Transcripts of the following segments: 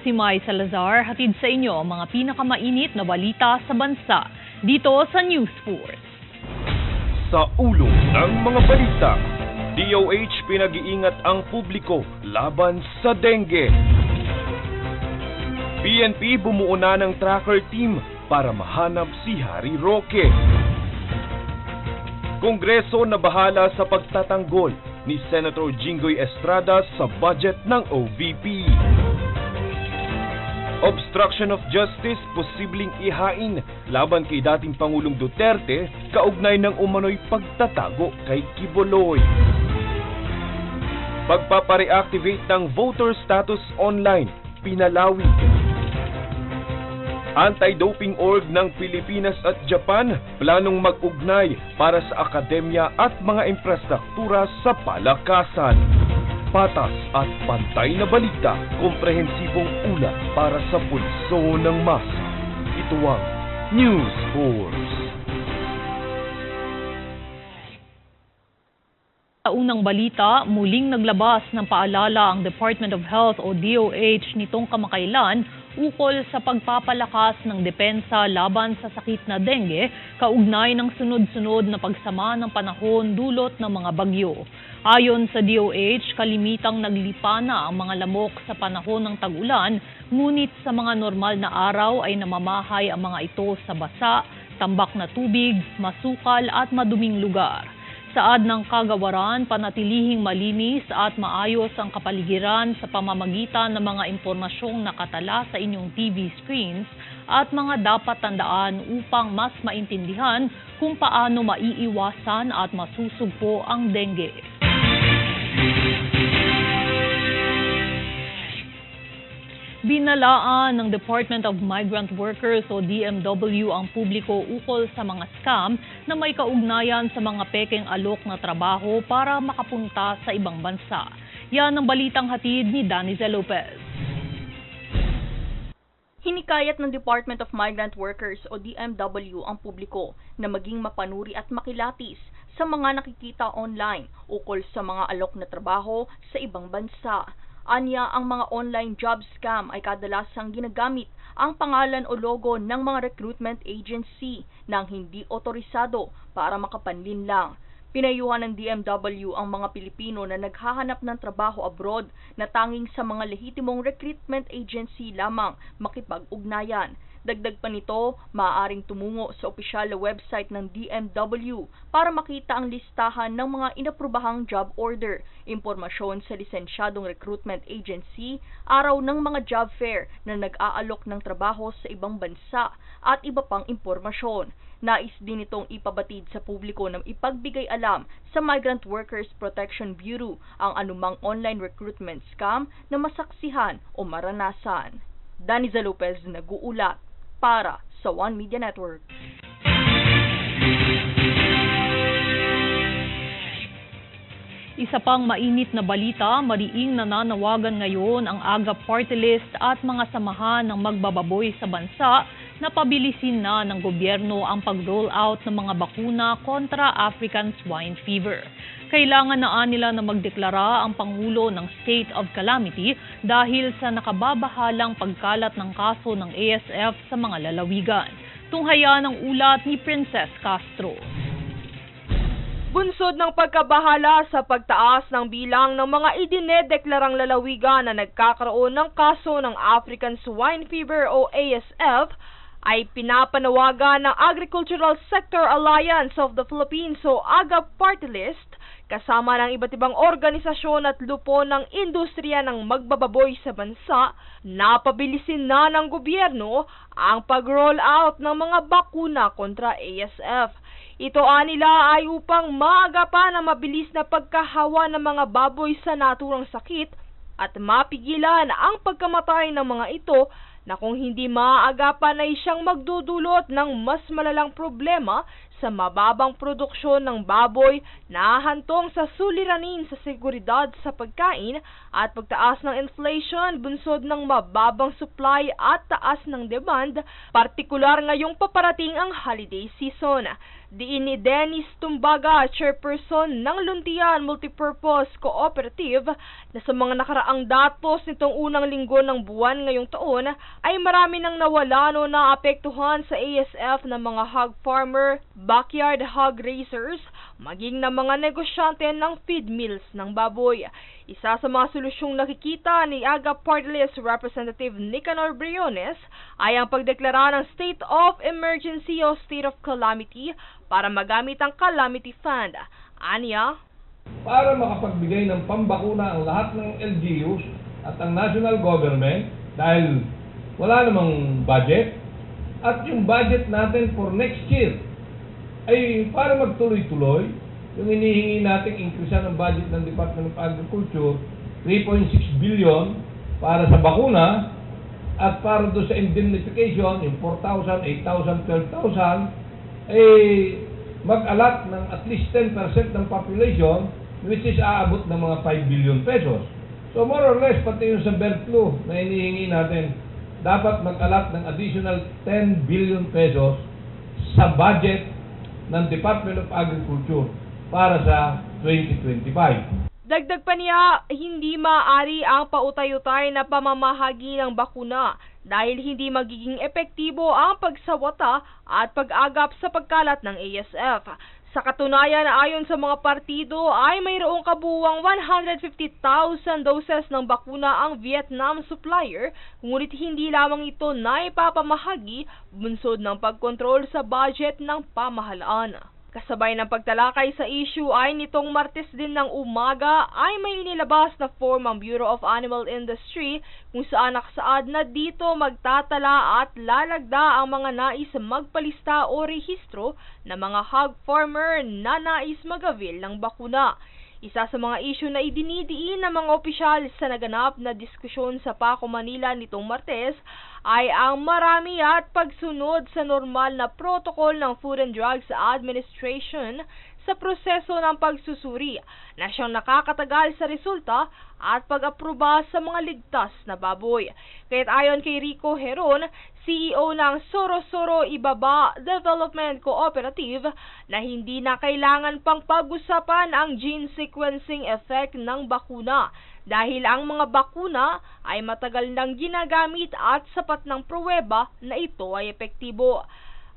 si Mai Salazar, hatid sa inyo ang mga pinakamainit na balita sa bansa dito sa News Force. Sa ulo ng mga balita, DOH pinag-iingat ang publiko laban sa dengue. PNP bumuo na ng tracker team para mahanap si Harry Roque. Kongreso na bahala sa pagtatanggol ni Senator Jinggoy Estrada sa budget ng OVP. Obstruction of justice posibleng ihain laban kay dating Pangulong Duterte kaugnay ng umano'y pagtatago kay Quiboloy. Pagpapareactivate ng voter status online, pinalawig. Anti-doping org ng Pilipinas at Japan planong mag-ugnay para sa akademya at mga infrastruktura sa palakasan. Patas at pantay na balita, komprehensibong ulat para sa pulso ng masa. Ito ang News Force. Sa unang balita, muling naglabas ng paalala ang Department of Health o DOH nitong kamakailan ukol sa pagpapalakas ng depensa laban sa sakit na dengue kaugnay ng sunod-sunod na pagsama ng panahon dulot ng mga bagyo. Ayon sa DOH, kalimitang naglipa na ang mga lamok sa panahon ng tag-ulan, ngunit sa mga normal na araw ay namamahay ang mga ito sa basa, tambak na tubig, masukal at maduming lugar. Saad ng kagawaran, panatilihing malinis at maayos ang kapaligiran sa pamamagitan ng mga impormasyong nakatala sa inyong TV screens at mga dapat tandaan upang mas maintindihan kung paano maiiwasan at masusugpo ang dengue. Binalaan ng Department of Migrant Workers o DMW ang publiko ukol sa mga scam na may kaugnayan sa mga pekeng alok na trabaho para makapunta sa ibang bansa. Yan ang balitang hatid ni Danizel Lopez. Hinikayat ng Department of Migrant Workers o DMW ang publiko na maging mapanuri at makilatis sa mga nakikita online ukol sa mga alok na trabaho sa ibang bansa. Anya, ang mga online job scam ay kadalasang ginagamit ang pangalan o logo ng mga recruitment agency nang hindi otorisado para makapanlin lang. Pinayuhan ng DMW ang mga Pilipino na naghahanap ng trabaho abroad na tanging sa mga lehitimong recruitment agency lamang makipag-ugnayan. Dagdag pa nito, maaaring tumungo sa opisyal na website ng DMW para makita ang listahan ng mga inaprubahang job order, impormasyon sa lisensyadong recruitment agency, araw ng mga job fair na nag-aalok ng trabaho sa ibang bansa at iba pang impormasyon. Nais din itong ipabatid sa publiko na ipagbigay alam sa Migrant Workers Protection Bureau ang anumang online recruitment scam na masaksihan o maranasan. Danizel Lopez, nag-uulat para sa One Media Network. Isa pang mainit na balita, mariing nananawagan ngayon ang AGA Party List at mga samahan ng magbababoy sa bansa na pabilisin na ng gobyerno ang pag-roll out ng mga bakuna kontra African Swine Fever. Kailangan na nila na magdeklara ang Pangulo ng State of Calamity dahil sa nakababahalang pagkalat ng kaso ng ASF sa mga lalawigan. Tunghayan ang ulat ni Princess Castro. Bunsod ng pagkabahala sa pagtaas ng bilang ng mga idinedeklarang lalawigan na nagkakaroon ng kaso ng African Swine Fever o ASF, ay pinapanawagan ng Agricultural Sector Alliance of the Philippines o AGA Party List kasama ng iba't ibang organisasyon at lupo ng industriya ng magbababoy sa bansa na pabilisin na ng gobyerno ang pag-roll out ng mga bakuna kontra ASF. Ito nila ay upang maagapan ang mabilis na pagkahawa ng mga baboy sa naturang sakit at mapigilan ang pagkamatay ng mga ito na kung hindi maaagapan ay siyang magdudulot ng mas malalang problema sa mababang produksyon ng baboy na hantong sa suliranin sa seguridad sa pagkain at pagtaas ng inflation bunsod ng mababang supply at taas ng demand, partikular ngayong paparating ang holiday season. Diin ni Dennis Tumbaga, chairperson ng Luntian Multipurpose Cooperative, na sa mga nakaraang datos nitong unang linggo ng buwan ngayong taon ay marami nang nawala o naapektuhan sa ASF ng mga hog farmer, backyard hog raisers, maging ng mga negosyante ng feed mills ng baboy. Isa sa mga solusyong nakikita ni AGA Party List Representative Nicanor Briones ay ang pagdeklara ng state of emergency o state of calamity para magamit ang calamity fund. Anya, para makapagbigay ng pambakuna ang lahat ng LGUs at ang national government dahil wala namang budget at yung budget natin for next year ay para magtuloy-tuloy. Yung hinihingi nating increase ng budget ng Department of Agriculture, 3.6 billion para sa bakuna at para doon sa indemnification, yung 4,000, 8,000, 12,000, mag-alat ng at least 10% ng population, which is aabot ng mga 5 billion pesos. So more or less, pati yung sa bird flu na hinihingi natin, dapat mag-alat ng additional 10 billion pesos sa budget ng Department of Agriculture para sa 2025. Dagdag pa niya, hindi maaari ang pautay-utay na pamamahagi ng bakuna dahil hindi magiging epektibo ang pagsawata at pag-agap sa pagkalat ng ASF. Sa katunayan, ayon sa mga partido ay mayroong kabuuang 150,000 doses ng bakuna ang Vietnam supplier, ngunit hindi lamang ito na ipapamahagi bunsod ng pagkontrol sa budget ng pamahalaan. Kasabay ng pagtalakay sa issue ay nitong Martes din ng umaga ay may inilabas na form ang Bureau of Animal Industry kung saan nakasaad na dito magtatala at lalagda ang mga nais magpalista o rehistro na mga hog farmer na nais mag-avail ng bakuna. Isa sa mga issue na idinidiin ng mga opisyal sa naganap na diskusyon sa Paco, Manila nitong Martes ay ang marami at pagsunod sa normal na protocol ng Food and Drugs Administration sa proseso ng pagsusuri na siyang nakakatagal sa resulta at pag-aproba sa mga ligtas na baboy. Kaya't ayon kay Rico Heron, CEO ng Soro-Soro Ibaba Development Cooperative, na hindi na kailangan pang pag-usapan ang gene sequencing effect ng bakuna dahil ang mga bakuna ay matagal nang ginagamit at sapat ng pruweba na ito ay epektibo.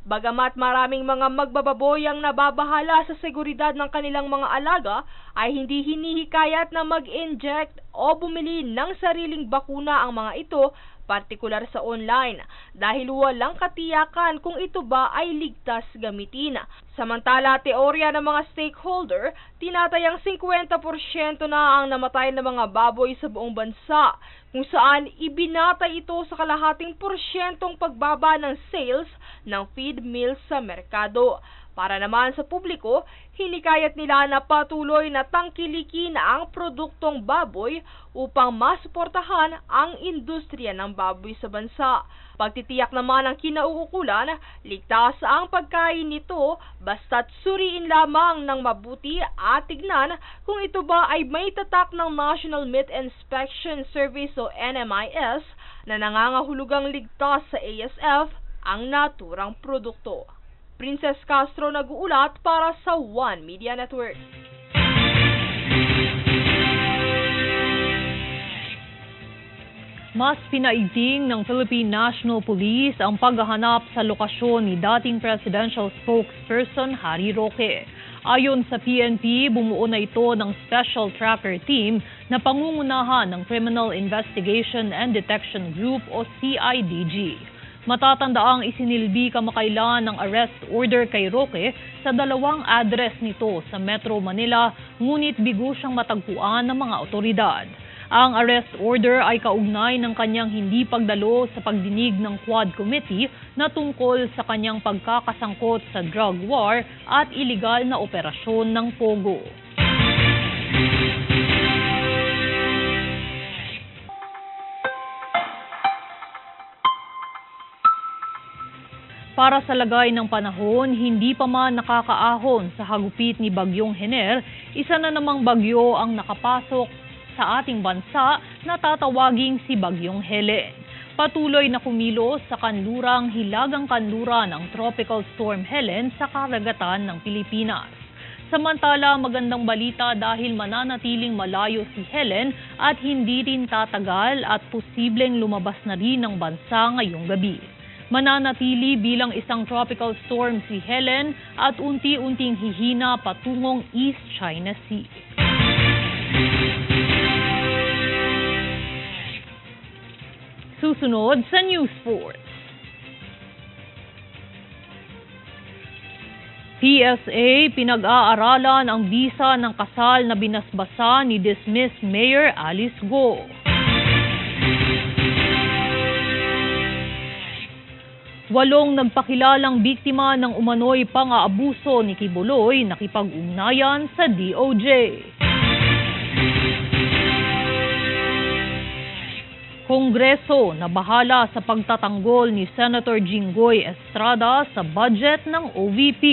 Bagamat maraming mga magbababoy ang nababahala sa seguridad ng kanilang mga alaga, ay hindi hinihikayat na mag-inject o bumili ng sariling bakuna ang mga ito, partikular sa online, dahil walang katiyakan kung ito ba ay ligtas gamitin. Samantala, teorya ng mga stakeholder, tinatayang 50% na ang namatay na mga baboy sa buong bansa, kung saan ibinatay ito sa kalahating porsyentong pagbaba ng sales ng feed mills sa merkado. Para naman sa publiko, hinikayat nila na patuloy na tangkilikin ang produktong baboy upang masuportahan ang industriya ng baboy sa bansa. Pagtitiyak naman ng kinauukulan, ligtas ang pagkain nito basta't suriin lamang ng mabuti at tignan kung ito ba ay may tatak ng National Meat Inspection Service o NMIS na nangangahulugang ligtas sa ASF ang naturang produkto. Princess Castro nag-uulat para sa One Media Network. Mas pinaigting ng Philippine National Police ang paghahanap sa lokasyon ni dating presidential spokesperson Harry Roque. Ayon sa PNP, bumuo na ito ng Special Tracker Team na pangungunahan ng Criminal Investigation and Detection Group o CIDG. Matatandaang isinilbi kamakailan ng arrest order kay Roque sa 2 address nito sa Metro Manila, ngunit bigo siyang matagpuan ng mga otoridad. Ang arrest order ay kaugnay ng kanyang hindi pagdalo sa pagdinig ng Quad Committee na tungkol sa kanyang pagkakasangkot sa drug war at iligal na operasyon ng Pogo. Para sa lagay ng panahon, hindi pa man nakakaahon sa hagupit ni Bagyong Hener, isa na namang bagyo ang nakapasok sa ating bansa na tatawaging si Bagyong Helen. Patuloy na kumilos sa kanlurang hilagang kanluran ang Tropical Storm Helen sa karagatan ng Pilipinas. Samantala, magandang balita dahil mananatiling malayo si Helen at hindi rin tatagal at posibleng lumabas na rin ng bansa ngayong gabi. Mananatili bilang isang tropical storm si Helen at unti-unting hihina patungong East China Sea. Susunod sa News Force. PSA pinag-aaralan ang bisa ng kasal na binasbasa ni dismissed Mayor Alice Go. Walong nagpakilalang biktima ng umano'y pang-aabuso ni Kibuloy nakipag-ugnayan sa DOJ. Kongreso na bahala sa pagtatanggol ni Senator Jinggoy Estrada sa budget ng OVP.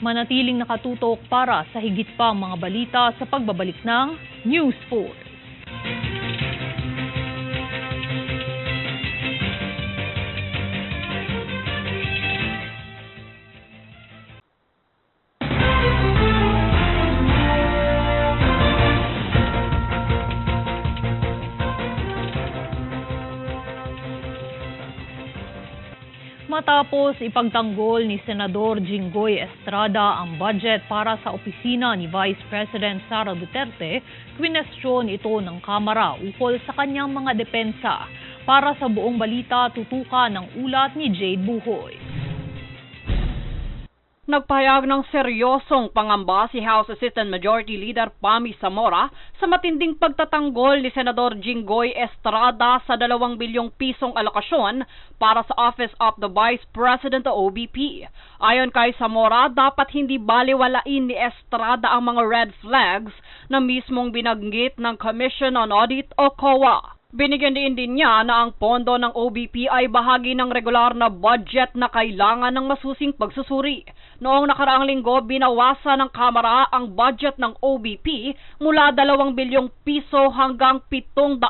Manatiling nakatutok para sa higit pang mga balita sa pagbabalik ng News Force. Matapos ipagtanggol ni Senador Jinggoy Estrada ang budget para sa opisina ni Vice President Sara Duterte, kwinestyon ito ng Kamara ukol sa kanyang mga depensa. Para sa buong balita, tutukan ng ulat ni Jade Buhoy. Nagpahayag ng seryosong pangamba si House Assistant Majority Leader Pami Zamora sa matinding pagtatanggol ni Senador Jinggoy Estrada sa 2 bilyong pisong alokasyon para sa Office of the Vice President o OVP. Ayon kay Zamora, dapat hindi baliwalain ni Estrada ang mga red flags na mismong binanggit ng Commission on Audit o COA. Binigyan din niya na ang pondo ng OVP ay bahagi ng regular na budget na kailangan ng masusing pagsusuri. Noong nakaraang linggo, binawasan ng Kamara ang budget ng OVP mula 2 bilyong piso hanggang 733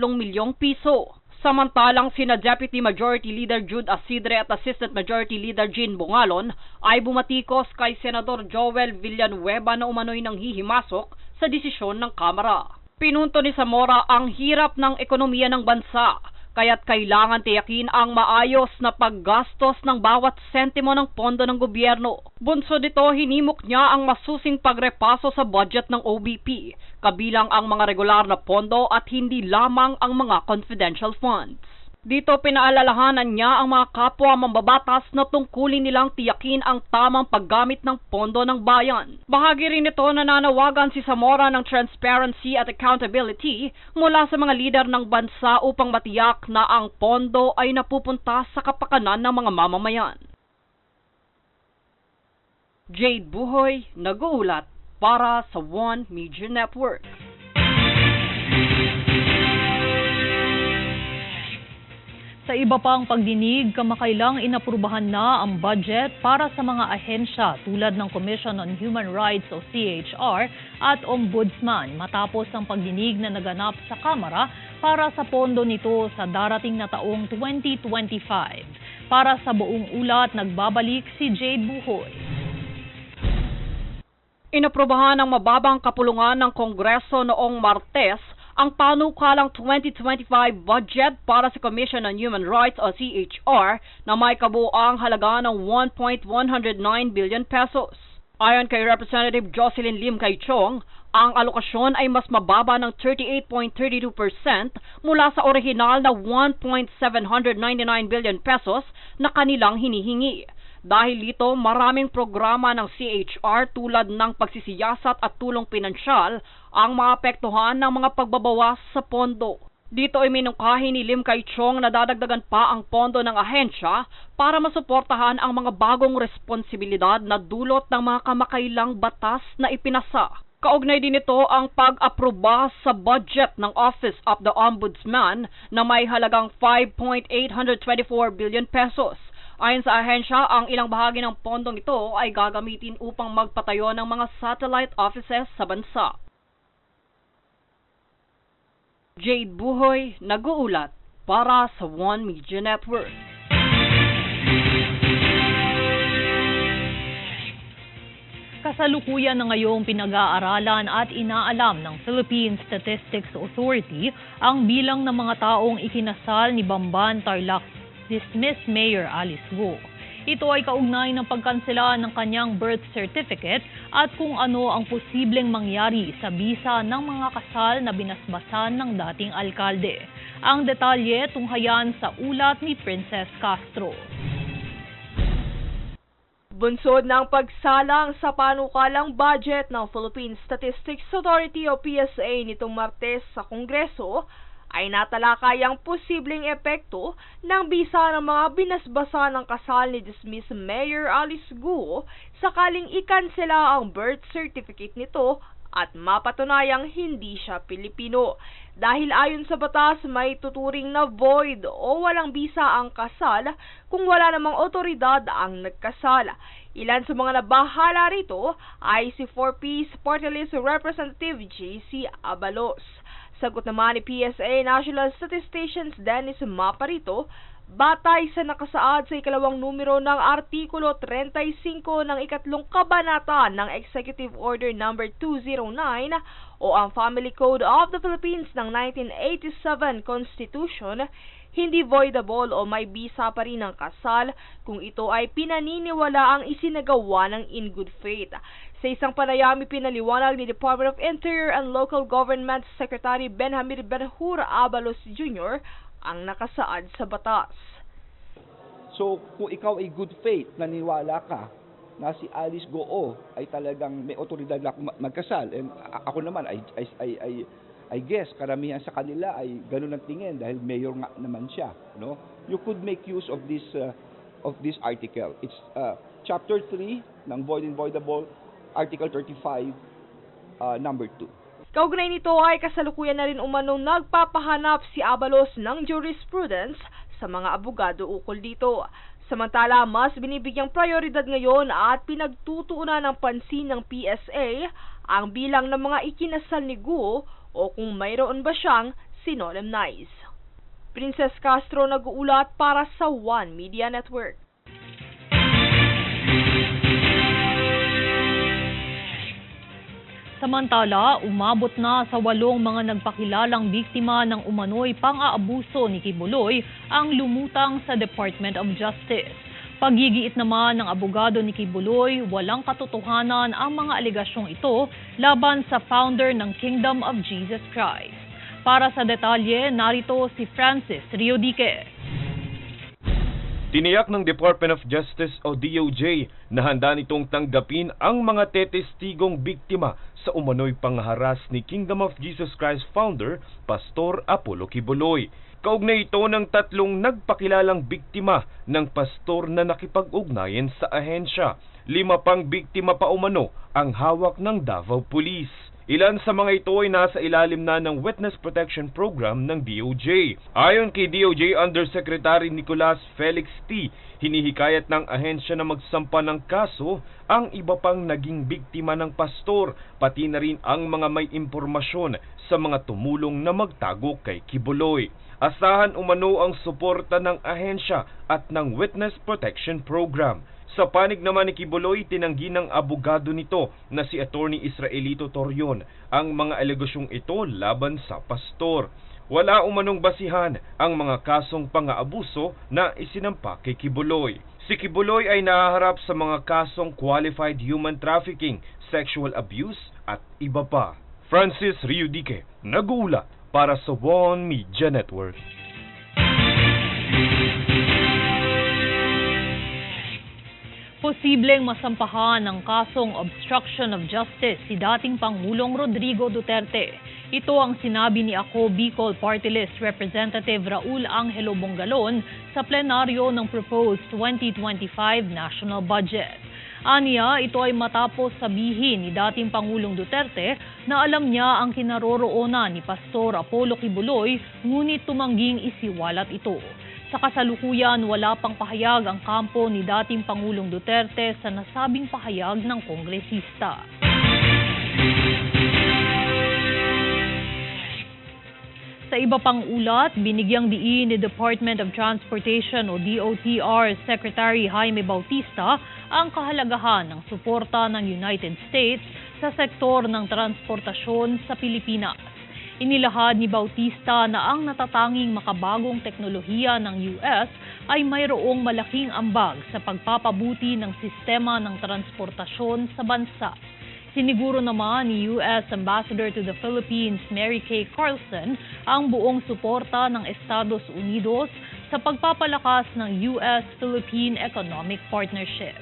milyong piso. Samantalang sina Deputy Majority Leader Jude Asidre at Assistant Majority Leader Jean Bungalon ay bumatikos kay Senador Joel Villanueva na umano'y nanghihimasok sa desisyon ng Kamara. Pinunto ni Zamora ang hirap ng ekonomiya ng bansa, kaya't kailangan tiyakin ang maayos na paggastos ng bawat sentimo ng pondo ng gobyerno. Bunso dito, hinimok niya ang masusing pagrepaso sa budget ng OVP, kabilang ang mga regular na pondo at hindi lamang ang mga confidential funds. Dito pinaalalahanan niya ang mga kapwa mambabatas na tungkulin nilang tiyakin ang tamang paggamit ng pondo ng bayan. Bahagi rin ito na nanawagan si Zamora ng transparency at accountability mula sa mga lider ng bansa upang matiyak na ang pondo ay napupunta sa kapakanan ng mga mamamayan. Jade Buhoy, nag-uulat para sa One Media Network. Sa iba pang pagdinig, kamakailang inaprubahan na ang budget para sa mga ahensya tulad ng Commission on Human Rights o CHR at Ombudsman matapos ang pagdinig na naganap sa Kamara para sa pondo nito sa darating na taong 2025. Para sa buong ulat, nagbabalik si Jade Buhoy. Inaprubahan ng mababang kapulungan ng Kongreso noong Martes ang panukalang 2025 budget para sa Commission on Human Rights o CHR na may kabuuang halaga ng 1.109 billion pesos. Ayon kay Representative Jocelyn Lim Caichong, ang alokasyon ay mas mababa ng 38.32% mula sa orihinal na 1.799 billion pesos na kanilang hinihingi. Dahil dito, maraming programa ng CHR tulad ng pagsisiyasat at tulong pinansyal ang maapektuhan ng mga pagbabawas sa pondo. Dito ay minungkahi ni Lim Caichong na dadagdagan pa ang pondo ng ahensya para masuportahan ang mga bagong responsibilidad na dulot ng mga kamakailang batas na ipinasa. Kaugnay din ito ang pag-aproba sa budget ng Office of the Ombudsman na may halagang 5.824 billion pesos. Ayon sa ahensya, ang ilang bahagi ng pondong ito ay gagamitin upang magpatayo ng mga satellite offices sa bansa. Jade Buhoy, nag-uulat para sa One Media Network. Kasalukuyan na ngayong pinag-aaralan at inaalam ng Philippine Statistics Authority ang bilang ng mga taong ikinasal ni Bamban Tarlac dismissed Mayor Alice Go. Ito ay kaugnay ng pagkansela ng kanyang birth certificate at kung ano ang posibleng mangyari sa bisa ng mga kasal na binasbasan ng dating alkalde. Ang detalye tunghayan sa ulat ni Princess Castro. Bunsod ng pagsalang sa panukalang budget ng Philippine Statistics Authority o PSA nitong Martes sa Kongreso, ay natalakay ang posibleng epekto ng bisa ng mga binasbasa ng kasal ni dismissed Mayor Alice Go sakaling ikansela ang birth certificate nito at mapatunayang hindi siya Pilipino. Dahil ayon sa batas, may tuturing na void o walang bisa ang kasal kung wala namang otoridad ang nagkasal. Ilan sa mga nabahala rito ay si 4P's Party List Representative JC Abalos. Sagot naman ni PSA National Statisticians Dennis Maparito, batay sa nakasaad sa ikalawang numero ng Artikulo 35 ng ikatlong kabanata ng Executive Order No. 209 o ang Family Code of the Philippines ng 1987 Constitution, hindi voidable o may bisa pa rin ang kasal kung ito ay pinaniniwala ang isinagawa ng in good faith. Sa isang panayam, pinaliwanag ni Department of Interior and Local Government Secretary Benhamir Benhur Abalos Jr. ang nakasaad sa batas. So, kung ikaw ay good faith, naniwala ka na si Alice Go ay talagang may otoridad na magkasal, and ako naman, I guess, karamihan sa kanila ay ganun ang tingin dahil mayor nga naman siya. No? You could make use of this article. It's Chapter 3 ng Void and Voidable, Article 35, number 2. Kaugnay nito ay kasalukuyan na rin umanong nagpapahanap si Abalos ng jurisprudence sa mga abogado ukol dito. Samantala, mas binibigyang prioridad ngayon at pinagtutuunan ng pansin ng PSA ang bilang ng mga ikinasal ni Go o kung mayroon ba siyang sinolemnize. Princess Castro, nag-uulat para sa One Media Network. Samantala, umabot na sa 8 mga nagpakilalang biktima ng umano'y pang-aabuso ni Kibuloy ang lumutang sa Department of Justice. Paggigiit naman ng abogado ni Kibuloy, walang katotohanan ang mga alegasyong ito laban sa founder ng Kingdom of Jesus Christ. Para sa detalye, narito si Francis Riodique. Tiniyak ng Department of Justice o DOJ na handa nitong tanggapin ang mga tetestigong biktima sa umano'y pangharas ni Kingdom of Jesus Christ founder, Pastor Apollo Kibuloy. Kaugnay ito ng 3 nagpakilalang biktima ng pastor na nakipag-ugnayan sa ahensya. 5 pang biktima pa umano ang hawak ng Davao Police. Ilan sa mga ito ay nasa ilalim na ng Witness Protection Program ng DOJ. Ayon kay DOJ Undersecretary Nicolas Felix T., hinihikayat ng ahensya na magsampa ng kaso ang iba pang naging biktima ng pastor, pati na rin ang mga may impormasyon sa mga tumulong na magtago kay Kibuloy. Asahan umano ang suporta ng ahensya at ng Witness Protection Program. Sa panig naman ni Kibuloy, tinanggi ng abogado nito na si Attorney Israelito Torion ang mga alegasyong ito laban sa pastor. Wala umanong basihan ang mga kasong pang-aabuso na isinampa kay Kibuloy. Si Kibuloy ay nahaharap sa mga kasong qualified human trafficking, sexual abuse at iba pa. Francis Riodique, nag-uulat para sa One Media Network. Posibleng masampahan ng kasong obstruction of justice si dating Pangulong Rodrigo Duterte. Ito ang sinabi ni Ako Bicol Party List Representative Raul Angelo Bongalon sa plenaryo ng proposed 2025 national budget. Aniya, ito ay matapos sabihin ni dating Pangulong Duterte na alam niya ang kinaroroonan ni Pastor Apollo Kibuloy, ngunit tumangging isiwalat ito. Sa kasalukuyan, wala pang pahayag ang kampo ni dating Pangulong Duterte sa nasabing pahayag ng kongresista. Sa iba pang ulat, binigyang diin ni Department of Transportation o DOTR Secretary Jaime Bautista ang kahalagahan ng suporta ng United States sa sektor ng transportasyon sa Pilipinas. Inilahad ni Bautista na ang natatanging makabagong teknolohiya ng US ay mayroong malaking ambag sa pagpapabuti ng sistema ng transportasyon sa bansa. Siniguro naman ni U.S. Ambassador to the Philippines Mary Kay Carlson ang buong suporta ng Estados Unidos sa pagpapalakas ng U.S.-Philippine Economic Partnership.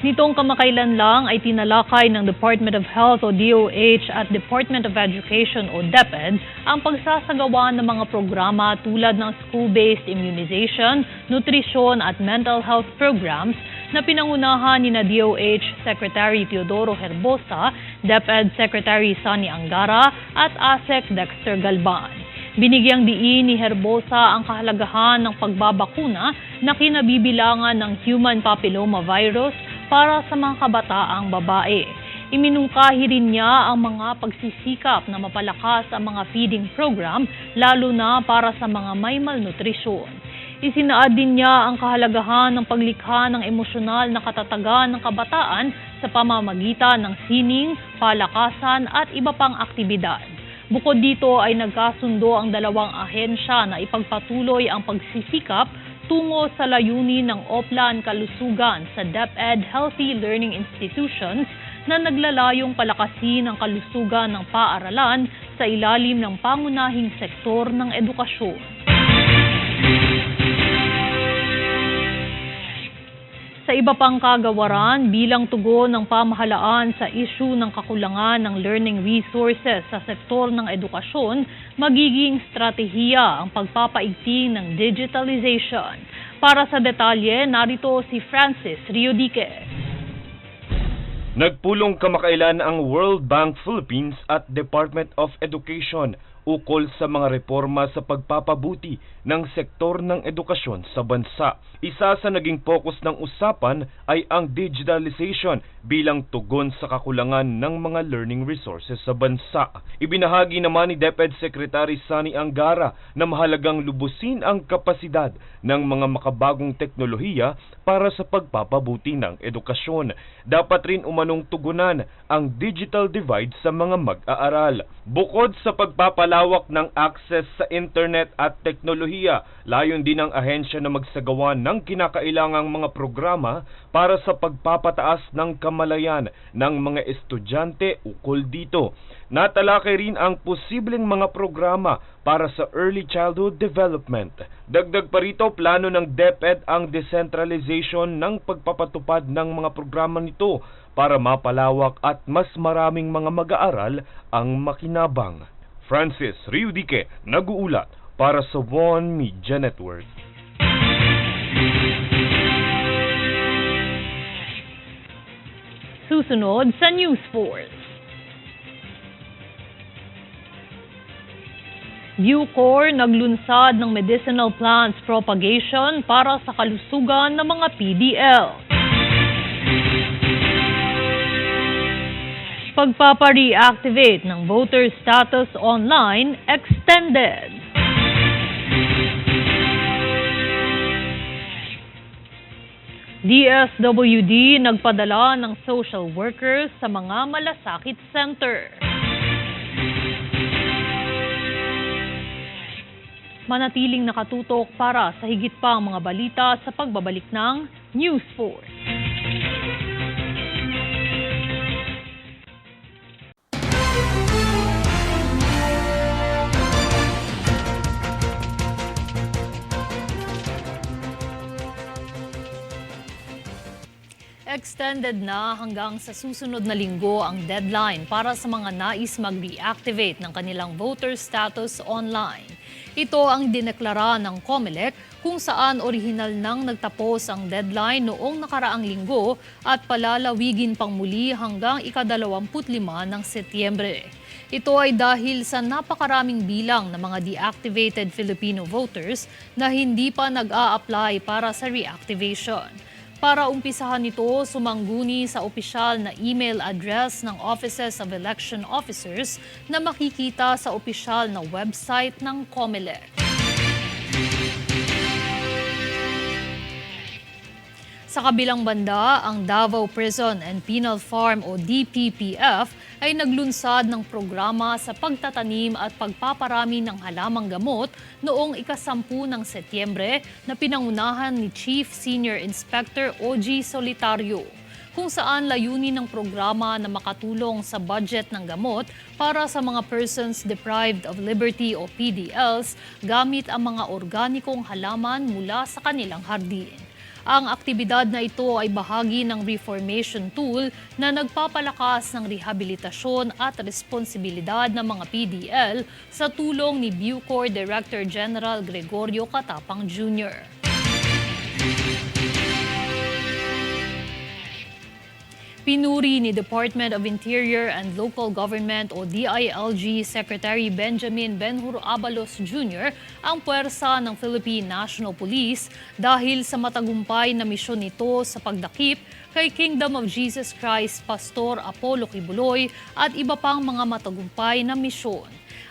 Nitong kamakailan lang ay tinalakay ng Department of Health o DOH at Department of Education o DepEd ang pagsasagawa ng mga programa tulad ng school-based immunization, nutrisyon at mental health programs na pinangunahan ni na DOH Secretary Teodoro Herbosa, DepEd Secretary Sani Angara at ASEC Dexter Galban. Binigyang diin ni Herbosa ang kahalagahan ng pagbabakuna na kinabibilangan ng human papilloma virus para sa mga kabataang babae. Iminungkahi rin niya ang mga pagsisikap na mapalakas ang mga feeding program, lalo na para sa mga may malnutrisyon. Isinaad din niya ang kahalagahan ng paglikha ng emosyonal na katatagan ng kabataan sa pamamagitan ng sining, palakasan at iba pang aktibidad. Bukod dito ay nagkasundo ang dalawang ahensya na ipagpatuloy ang pagsisikap tungo sa layunin ng Oplan Kalusugan sa DepEd Healthy Learning Institutions na naglalayong palakasin ang kalusugan ng paaralan sa ilalim ng pangunahing sektor ng edukasyon. Sa iba pang kagawaran, bilang tugon ng pamahalaan sa issue ng kakulangan ng learning resources sa sektor ng edukasyon, magiging stratehiya ang pagpapaigting ng digitalization. Para sa detalye, narito si Francis Riodique. Nagpulong kamakailan ang World Bank Philippines at Department of Education ukol sa mga reforma sa pagpapabuti ng sektor ng edukasyon sa bansa. Isa sa naging focus ng usapan ay ang digitalization bilang tugon sa kakulangan ng mga learning resources sa bansa. Ibinahagi naman ni DepEd Secretary Sani Angara na mahalagang lubusin ang kapasidad ng mga makabagong teknolohiya para sa pagpapabuti ng edukasyon. Dapat rin umanong tugunan ang digital divide sa mga mag-aaral. Bukod sa pagpapalawak ng access sa internet at teknolohiya, layon din ang ahensya na magsagawa ng kinakailangang mga programa para sa pagpapataas ng kamalayan ng mga estudyante ukol dito. Natalakay rin ang posibleng mga programa para sa early childhood development. Dagdag pa rito, plano ng DepEd ang decentralization ng pagpapatupad ng mga programa nito para mapalawak at mas maraming mga mag-aaral ang makinabang. Francis Riodique, nag-uulat para sa One Media Network. Susunod sa News Force. Bucor naglunsad ng medicinal plants propagation para sa kalusugan ng mga PDL. Pagpapa-reactivate ng voter status online extended. DSWD nagpadala ng social workers sa mga malasakit center. Manatiling nakatutok para sa higit pang mga balita sa pagbabalik ng News Force. Extended na hanggang sa susunod na linggo ang deadline para sa mga nais mag-reactivate ng kanilang voter status online. Ito ang dineklara ng COMELEC kung saan orihinal nang nagtapos ang deadline noong nakaraang linggo at palalawigin pang muli hanggang ika-25 ng Setyembre. Ito ay dahil sa napakaraming bilang ng mga deactivated Filipino voters na hindi pa nag-a-apply para sa reactivation. Para umpisahan nito, sumangguni sa opisyal na email address ng Offices of Election Officers na makikita sa opisyal na website ng COMELEC. Sa kabilang banda, ang Davao Prison and Penal Farm o DPPF ay naglunsad ng programa sa pagtatanim at pagpaparami ng halamang gamot noong ika-10 ng Setyembre na pinangunahan ni Chief Senior Inspector OG Solitario, kung saan layunin ng programa na makatulong sa budget ng gamot para sa mga persons deprived of liberty o PDLs gamit ang mga organikong halaman mula sa kanilang hardin. Ang aktibidad na ito ay bahagi ng reformation tool na nagpapalakas ng rehabilitasyon at responsibilidad ng mga PDL sa tulong ni Bucor Director General Gregorio Catapang Jr. Pinuri ni Department of Interior and Local Government o DILG Secretary Benjamin Benhur Abalos Jr. ang puwersa ng Philippine National Police dahil sa matagumpay na misyon nito sa pagdakip kay Kingdom of Jesus Christ Pastor Apollo Kibuloy at iba pang mga matagumpay na misyon.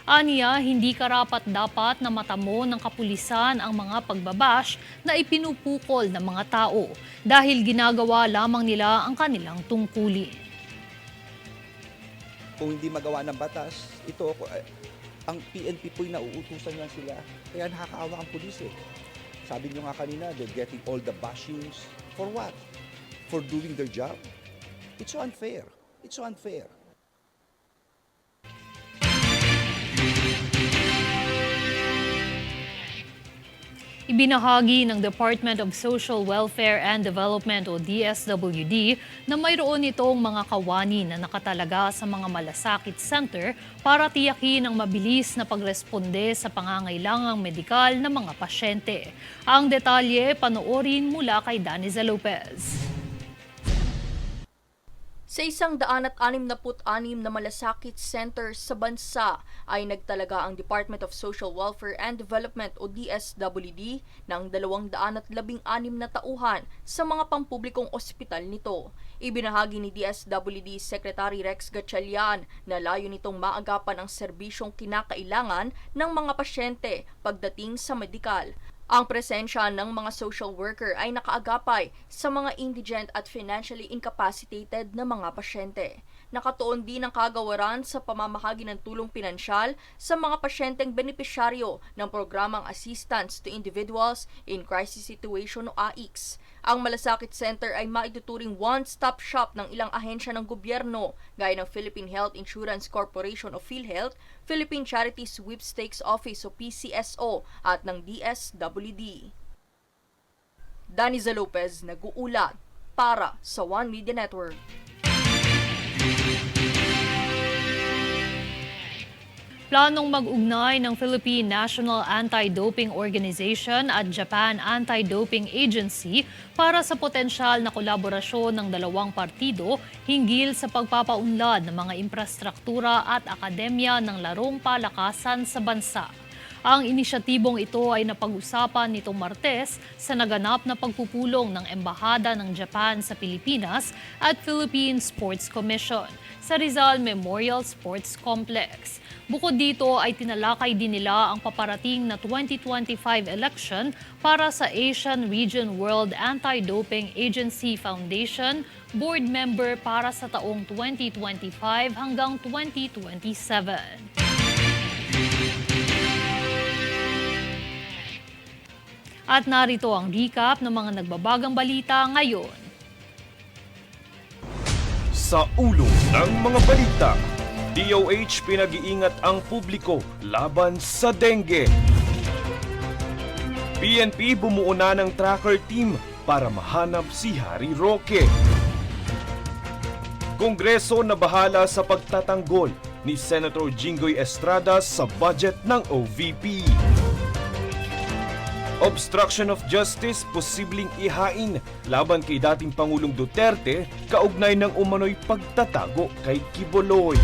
Aniya, hindi karapat-dapat na matamo ng kapulisan ang mga pagbabash na ipinupukol ng mga tao dahil ginagawa lamang nila ang kanilang tungkulin. Kung hindi magawa ng batas, ito ang PNP po'y nauutusan lang sila. Kaya nakakaawa ang pulis eh. Sabi nyo nga kanina, they're getting all the bashings. For what? For doing their job? It's so unfair. It's so unfair. Ibinahagi ng Department of Social Welfare and Development o DSWD na mayroon itong mga kawani na nakatalaga sa mga malasakit center para tiyakin ang mabilis na pagresponde sa pangangailangang medikal ng mga pasyente. Ang detalye panoorin mula kay Daniza Lopez. Sa 166 na malasakit centers sa bansa ay nagtalaga ang Department of Social Welfare and Development o DSWD ng 216 na tauhan sa mga pampublikong ospital nito. Ibinahagi ni DSWD Secretary Rex Gatchalian na layo nitong maagapan ang serbisyong kinakailangan ng mga pasyente pagdating sa medikal. Ang presensya ng mga social worker ay nakaagapay sa mga indigent at financially incapacitated na mga pasyente. Nakatuon din ang kagawaran sa pamamahagi ng tulong pinansyal sa mga pasyenteng benepisyaryo ng programang Assistance to Individuals in Crisis Situation o AICS. Ang Malasakit Center ay maituturing one-stop shop ng ilang ahensya ng gobyerno gaya ng Philippine Health Insurance Corporation o PhilHealth, Philippine Charity Sweepstakes Office o PCSO at ng DSWD. Daniza Lopez nag-uulat para sa One Media Network. Planong mag-ugnay ng Philippine National Anti-Doping Organization at Japan Anti-Doping Agency para sa potensyal na kolaborasyon ng dalawang partido hinggil sa pagpapaunlad ng mga infrastruktura at akademya ng larong palakasan sa bansa. Ang inisyatibong ito ay napag-usapan nitong Martes sa naganap na pagpupulong ng Embahada ng Japan sa Pilipinas at Philippine Sports Commission sa Rizal Memorial Sports Complex. Bukod dito ay tinalakay din nila ang paparating na 2025 election para sa Asian Region World Anti-Doping Agency Foundation board member para sa taong 2025 hanggang 2027. At narito ang recap ng mga nagbabagang balita ngayon. Sa ulo ng mga balita, DOH pinag-iingat ang publiko laban sa dengue. PNP bumuo na ng tracker team para mahanap si Harry Roque. Kongreso na bahala sa pagtatanggol ni Senator Jinggoy Estrada sa budget ng OVP. Obstruction of justice posibleng ihain laban kay dating Pangulong Duterte kaugnay ng umano'y pagtatago kay Quiboloy.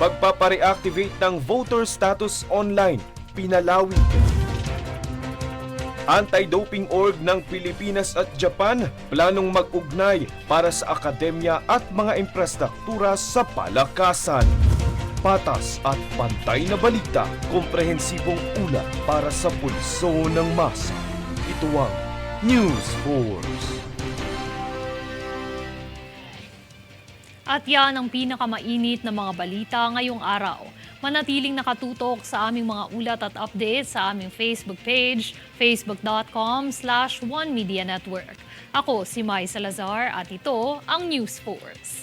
Pagpapareactivate ng voter status online, pinalawig. Anti-doping org ng Pilipinas at Japan planong mag-ugnay para sa akademya at mga infrastruktura sa palakasan. Patas at pantay na balita, komprehensibong ulat para sa pulso ng masa. Ito ang News Force. At yan ang pinakamainit na mga balita ngayong araw. Manatiling nakatutok sa aming mga ulat at updates sa aming Facebook page, facebook.com/OneMediaNetwork. Ako si Mai Salazar at ito ang News Force.